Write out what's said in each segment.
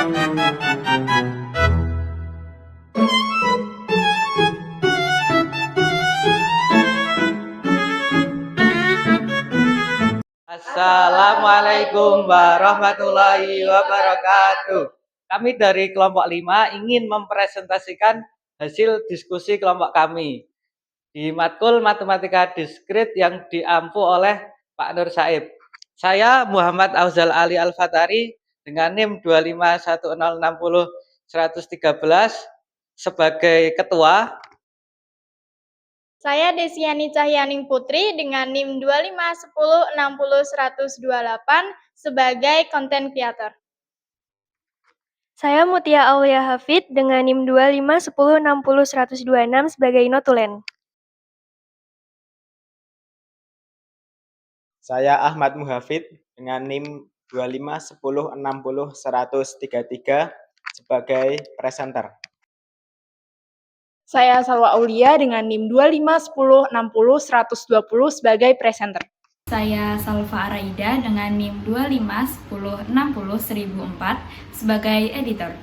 Assalamualaikum warahmatullahi wabarakatuh. Kami dari kelompok 5 ingin mempresentasikan hasil diskusi kelompok kami di matkul Matematika Diskrit yang diampu oleh Pak Nur Saib. Saya Muhammad Auzal Ali Al-Fatari dengan NIM 251060113 sebagai ketua. Saya Desiani Cahyaning Putri dengan NIM 251060128 sebagai content creator. Saya Mutia Aulia Hafid dengan NIM 251060126 sebagai notulen. Saya Ahmad Muhafid dengan NIM 251060133 sebagai presenter. Saya Salwa Aulia dengan NIM 251060120 sebagai presenter. Saya Salva Araida dengan NIM 251060004 sebagai editor.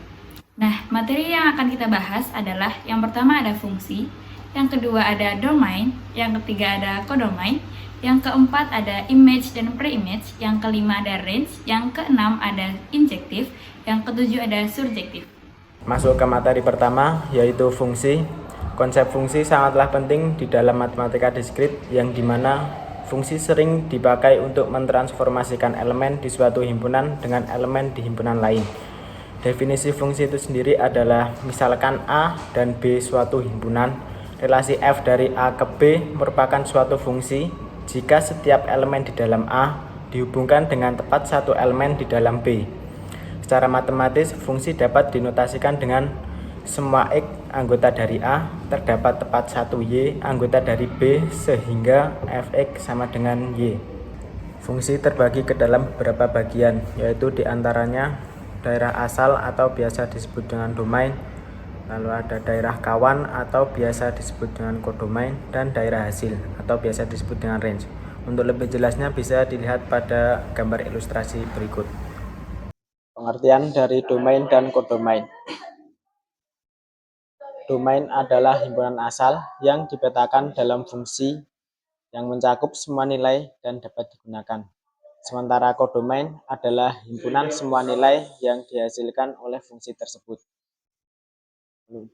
Nah, materi yang akan kita bahas adalah yang pertama ada fungsi, yang kedua ada domain, yang ketiga ada codomain, yang keempat ada image dan pre-image, yang kelima ada range, yang keenam ada injektif, yang ketujuh ada surjektif. Masuk ke materi pertama, yaitu fungsi. Konsep fungsi sangatlah penting di dalam matematika diskrit, yang dimana fungsi sering dipakai untuk mentransformasikan elemen di suatu himpunan dengan elemen di himpunan lain. Definisi fungsi itu sendiri adalah misalkan A dan B suatu himpunan, relasi F dari A ke B merupakan suatu fungsi jika setiap elemen di dalam A dihubungkan dengan tepat satu elemen di dalam B. Secara matematis, fungsi dapat dinotasikan dengan semua X anggota dari A terdapat tepat satu Y anggota dari B sehingga Fx sama dengan Y. Fungsi terbagi ke dalam beberapa bagian, yaitu diantaranya daerah asal atau biasa disebut dengan domain, lalu ada daerah kawan atau biasa disebut dengan codomain, dan daerah hasil atau biasa disebut dengan range. Untuk lebih jelasnya bisa dilihat pada gambar ilustrasi berikut. Pengertian dari domain dan codomain. Domain adalah himpunan asal yang dipetakan dalam fungsi yang mencakup semua nilai dan dapat digunakan. Sementara codomain adalah himpunan semua nilai yang dihasilkan oleh fungsi tersebut.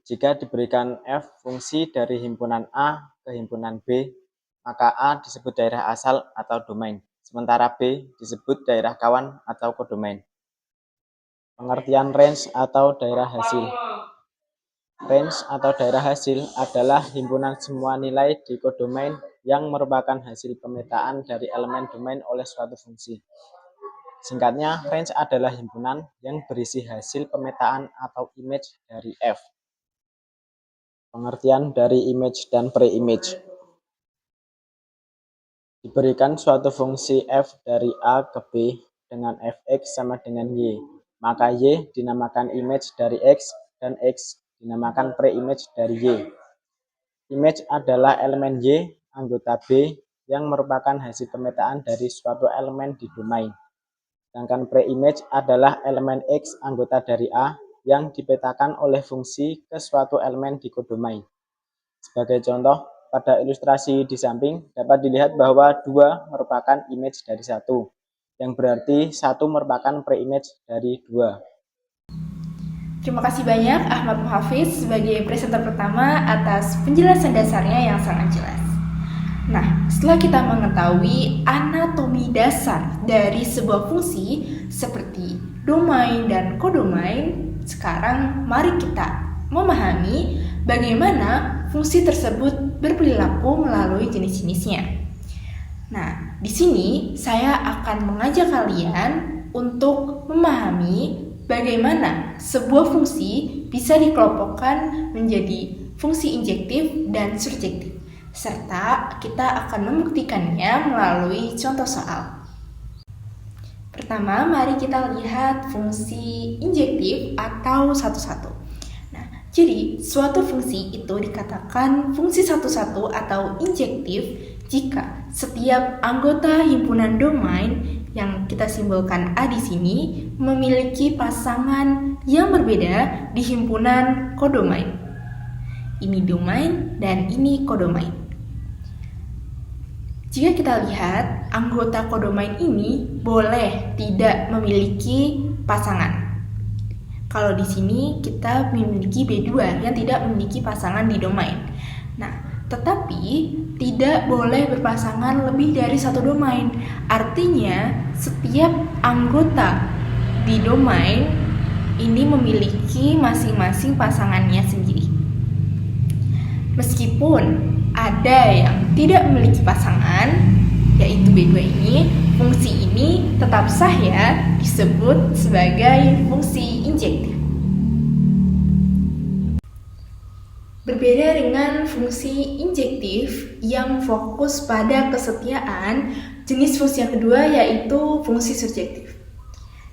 Jika diberikan F fungsi dari himpunan A ke himpunan B, maka A disebut daerah asal atau domain, sementara B disebut daerah kawan atau codomain. Pengertian range atau daerah hasil. Range atau daerah hasil adalah himpunan semua nilai di codomain yang merupakan hasil pemetaan dari elemen domain oleh suatu fungsi. Singkatnya, range adalah himpunan yang berisi hasil pemetaan atau image dari F. Pengertian dari image dan pre-image. Diberikan suatu fungsi F dari A ke B dengan Fx sama dengan Y, maka Y dinamakan image dari X dan X dinamakan pre-image dari Y. Image adalah elemen Y anggota B yang merupakan hasil pemetaan dari suatu elemen di domain. Sedangkan pre-image adalah elemen X anggota dari A yang dipetakan oleh fungsi ke suatu elemen di codomain. Sebagai contoh, pada ilustrasi di samping dapat dilihat bahwa 2 merupakan image dari 1, yang berarti 1 merupakan pre-image dari 2. Terima kasih banyak Ahmad Muhafiz sebagai presenter pertama atas penjelasan dasarnya yang sangat jelas. Nah, setelah kita mengetahui anatomi dasar dari sebuah fungsi seperti domain dan codomain, sekarang mari kita memahami bagaimana fungsi tersebut berperilaku melalui jenis-jenisnya. Nah, di sini saya akan mengajak kalian untuk memahami bagaimana sebuah fungsi bisa dikelompokkan menjadi fungsi injektif dan surjektif, serta kita akan membuktikannya melalui contoh soal. Pertama, mari kita lihat fungsi injektif atau satu-satu. Nah, jadi suatu fungsi itu dikatakan fungsi satu-satu atau injektif jika setiap anggota himpunan domain yang kita simbolkan A di sini memiliki pasangan yang berbeda di himpunan kodomain. Ini domain dan ini kodomain. Jika kita lihat, anggota kodomain ini boleh tidak memiliki pasangan. Kalau di sini kita memiliki B2 yang tidak memiliki pasangan di domain. Nah, tetapi tidak boleh berpasangan lebih dari satu domain. Artinya, setiap anggota di domain ini memiliki masing-masing pasangannya sendiri. Meskipun ada yang tidak memiliki pasangan, yaitu B2 ini, fungsi ini tetap sah ya disebut sebagai fungsi injektif. Berbeda dengan fungsi injektif yang fokus pada kesetiaan, jenis fungsi yang kedua yaitu fungsi surjektif.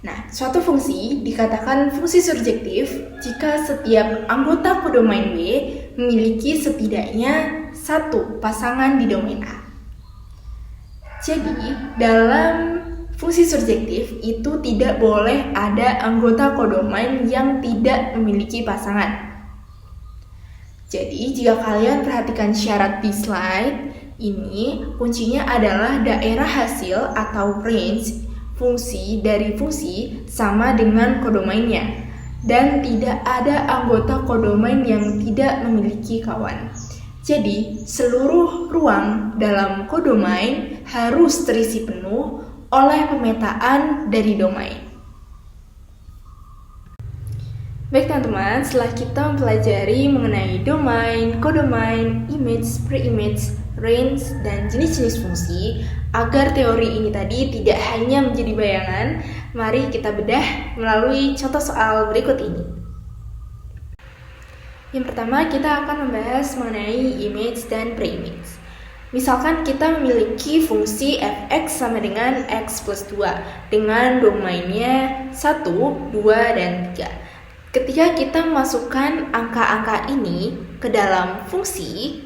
Nah, suatu fungsi dikatakan fungsi surjektif jika setiap anggota kodomain W memiliki setidaknya satu pasangan di domain A. Jadi, dalam fungsi surjektif itu tidak boleh ada anggota kodomain yang tidak memiliki pasangan. Jadi, jika kalian perhatikan syarat di slide ini, kuncinya adalah daerah hasil atau range fungsi dari fungsi sama dengan kodomainnya, dan tidak ada anggota kodomain yang tidak memiliki kawan. Jadi, seluruh ruang dalam kodomain harus terisi penuh oleh pemetaan dari domain. Baik teman-teman, setelah kita mempelajari mengenai domain, kodomain, image, pre-image, range, dan jenis-jenis fungsi, agar teori ini tadi tidak hanya menjadi bayangan, mari kita bedah melalui contoh soal berikut ini. Yang pertama, kita akan membahas mengenai image dan pre-image. Misalkan kita memiliki fungsi fx sama dengan x plus 2 dengan domainnya 1, 2, dan 3. Ketika kita masukkan angka-angka ini ke dalam fungsi,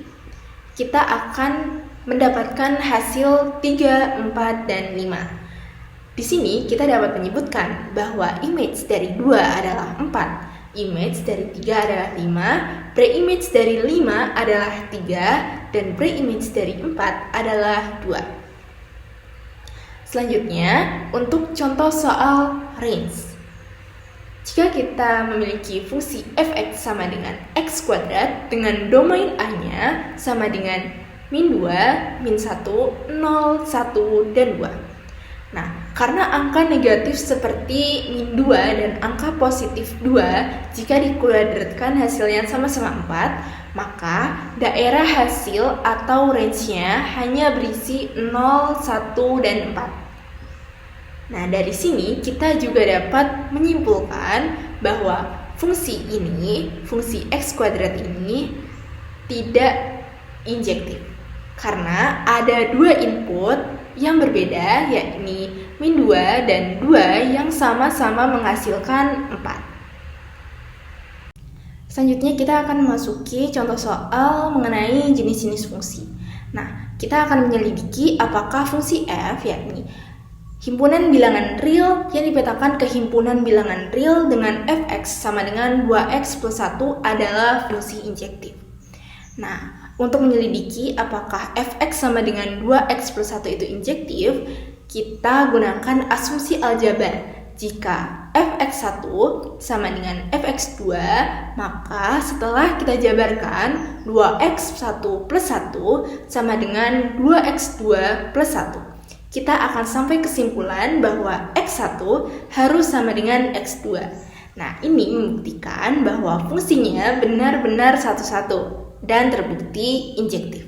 kita akan mendapatkan hasil 3, 4, dan 5. Di sini kita dapat menyebutkan bahwa image dari 2 adalah 4. Image dari 3 adalah 5, pre-image dari 5 adalah 3, dan pre-image dari 4 adalah 2. Selanjutnya, untuk contoh soal range. Jika kita memiliki fungsi fx sama dengan x kuadrat dengan domain A-nya sama dengan min 2, min 1, 0, 1, dan 2. Nah, karena angka negatif seperti min 2 dan angka positif 2, jika dikuadratkan hasilnya sama-sama 4, maka daerah hasil atau range-nya hanya berisi 0, 1, dan 4. Nah, dari sini kita juga dapat menyimpulkan bahwa fungsi ini, fungsi x kuadrat ini tidak injektif. Karena ada dua input yang berbeda, yakni min 2 dan 2 yang sama-sama menghasilkan 4. Selanjutnya kita akan memasuki contoh soal mengenai jenis-jenis fungsi. Nah, kita akan menyelidiki apakah fungsi f, yakni himpunan bilangan real yang dipetakan ke himpunan bilangan real dengan fx sama dengan 2x plus 1 adalah fungsi injektif. Nah, untuk menyelidiki apakah fx sama dengan 2x plus 1 itu injektif, kita gunakan asumsi aljabar. Jika fx1 sama dengan fx2, maka setelah kita jabarkan 2x1 plus 1 sama dengan 2x2 plus 1. Kita akan sampai kesimpulan bahwa x1 harus sama dengan x2. Nah, ini membuktikan bahwa fungsinya benar-benar satu-satu dan terbukti injektif.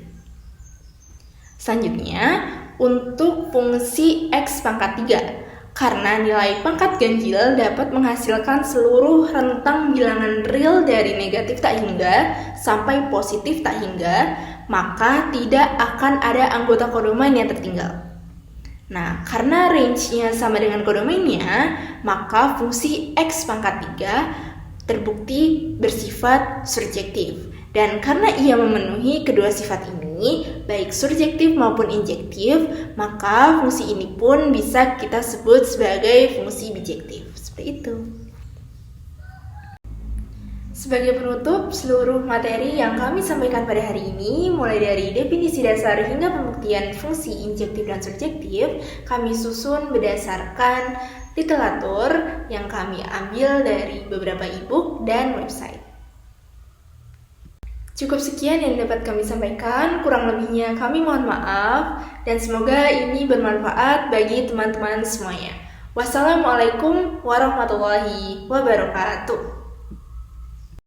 Selanjutnya, untuk fungsi x pangkat 3, karena nilai pangkat ganjil dapat menghasilkan seluruh rentang bilangan real dari negatif tak hingga sampai positif tak hingga, maka tidak akan ada anggota kodomain yang tertinggal. Nah, karena range-nya sama dengan kodomainnya, maka fungsi x pangkat 3 terbukti bersifat surjektif. Dan karena ia memenuhi kedua sifat ini, baik surjektif maupun injektif, maka fungsi ini pun bisa kita sebut sebagai fungsi bijektif. Seperti itu. Sebagai penutup, seluruh materi yang kami sampaikan pada hari ini, mulai dari definisi dasar hingga pembuktian fungsi injektif dan surjektif, kami susun berdasarkan literatur yang kami ambil dari beberapa e-book dan website. Cukup sekian yang dapat kami sampaikan, kurang lebihnya kami mohon maaf, dan semoga ini bermanfaat bagi teman-teman semuanya. Wassalamualaikum warahmatullahi wabarakatuh.